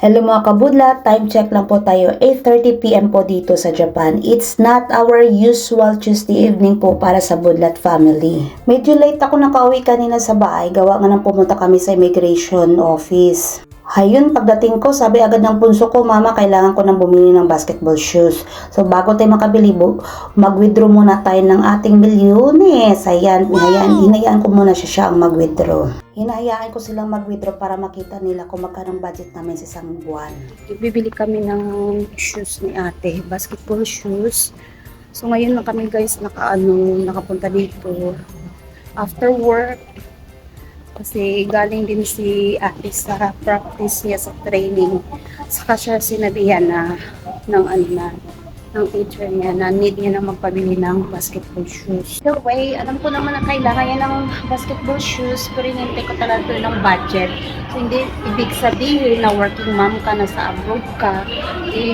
Hello mga kabudlat, time check lang po tayo, 8:30 PM po dito sa Japan. It's not our usual Tuesday evening po para sa Budlat family. Medyo late ako nakauwi kanina sa bahay, gawa nga nang pumunta kami sa immigration office. Hayun, pagdating ko, sabi agad ng punso ko, mama, kailangan ko nang bumili ng basketball shoes. So bago tayo makabili, mag-withdraw muna tayo ng ating milyones. Ayan, hinayaan ko muna siya ang mag-withdraw. Hinahayaan ko silang mag-withdraw para makita nila kung magkano budget namin sa isang buwan. Bibili kami ng shoes ni ate, basketball shoes. So ngayon na kami guys nakapunta dito after work. Kasi galing din si ate sa practice niya sa training. Saka siya sinabihan ng teacher niya na need niya na magpabili ng basketball shoes. So way, alam ko naman na kailangan niya ng basketball shoes, pero hinintay ko talaga ng budget. So hindi ibig sabihin na working mom ka na sa abroad ka,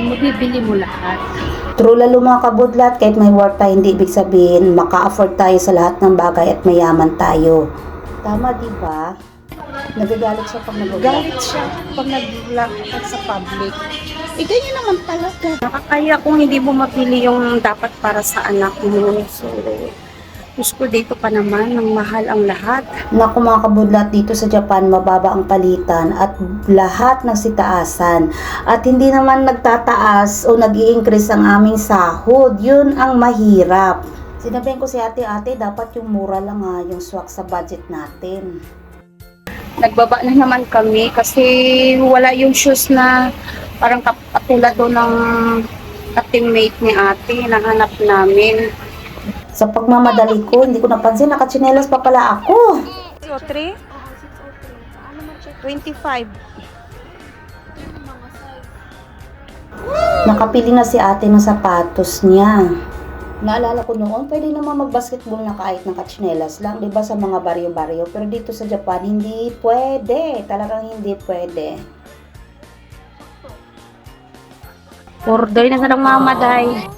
mabibili mo lahat. True lalo mga kabudlat, kahit may work tayo, hindi ibig sabihin maka-afford tayo sa lahat ng bagay at mayaman tayo. Tama, di ba? Nagagalit siya pag nag-vlog sa public. Ganyan naman talaga. Nakakaya kung hindi mo mapili yung dapat para sa anak mo. So, gusto dito pa naman, ng mahal ang lahat. Naku mga kabudlat, dito sa Japan, mababa ang palitan at lahat ng sitaasan. At hindi naman nagtataas o nag-i-increase ang aming sahod. Yun ang mahirap. Sinabihan ko si ate, dapat yung mura lang yung swak sa budget natin. Nagbaba na naman kami kasi wala yung shoes na parang katulad doon ng ka-teammate ni ate, nahanap namin. Sa pagmamadali ko, hindi ko napansin, nakatsinelas pa pala ako. 603? 25. Nakapili na si ate ng sapatos niya. Naalala ko noon, pwede naman mag-basketball na kahit ng katsinelas lang, di ba, sa mga baryo-baryo. Pero dito sa Japan, hindi pwede. Talagang hindi pwede. Order na sa dang mama, day.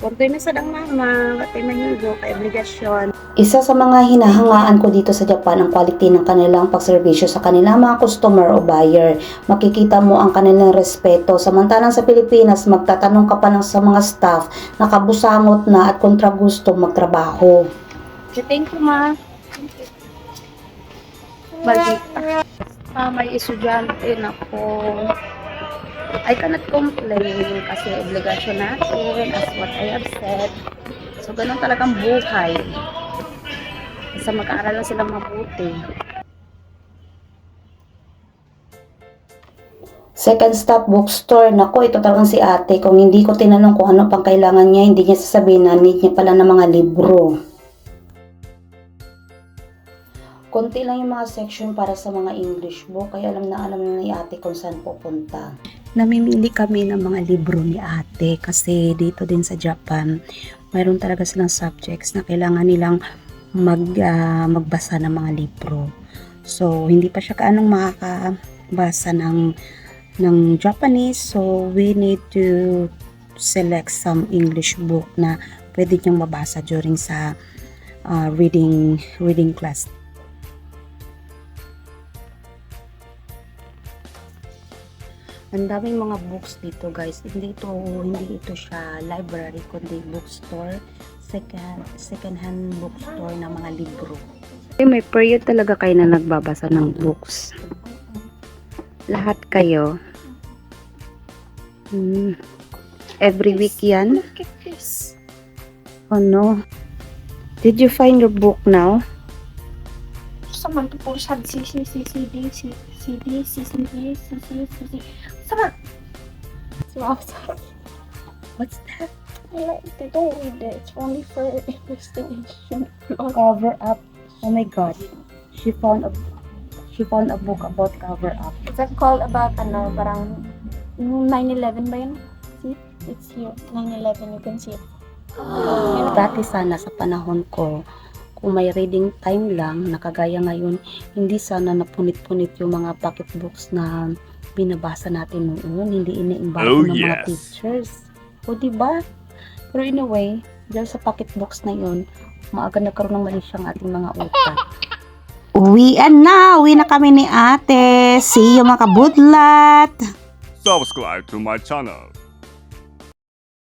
Order na sa dang mama. Batay mahigo, kay obligasyon. Isa sa mga hinahangaan ko dito sa Japan ang quality ng kanilang pagserbisyo sa kanilang mga customer o buyer. Makikita mo ang kanilang respeto. Samantalang sa Pilipinas, magtatanong ka pa sa mga staff na kabusangot na at kontra gusto magtrabaho. Thank you, ma. May estudyante na po. I cannot complain kasi obligasyon natin as what I have said. So, ganun talagang buhay. Basta mag-aaral lang sila mabuti. Second stop, bookstore. Naku, ito talagang si ate. Kung hindi ko tinanong kung ano pang kailangan niya, hindi niya sasabihin na need niya pala ng mga libro. Konti lang yung mga section para sa mga English book, kaya alam na ni ate kung saan pupunta. Namimili kami ng mga libro ni ate kasi dito din sa Japan, mayroon talaga silang subjects na kailangan nilang magbasa ng mga libro. So, hindi pa siya kaanong makakabasa ng Japanese. So, we need to select some English book na pwede niyang mabasa during sa reading class. Ang daming mga books dito guys. Hindi ito siya library kundi bookstore, second hand bookstore ng mga libro. May period talaga kayo na nagbabasa ng books. Lahat kayo. Every week yan. Look at this. Oh no. Did you find your book now? Someone to push had CD. Someone. What's that? They don't read it. It's only for investigation. Cover up. Oh my god. She found a book about cover up. Is that called about parang 9/11 ba yun? See? It's here. 9/11. You can see it. Dati sana sa panahon ko, kung may reading time lang, nakagaya ngayon, hindi sana napunit-punit yung mga pocketbooks na binabasa natin noon, hindi iniimbako ng mga teachers. O diba? Pero in a way, dahil sa pocketbooks na yun, maaga nagkaroon ng mali siyang ating mga utak. Uwi na kami ni ate. See you mga kabudlat. subscribe to my channel.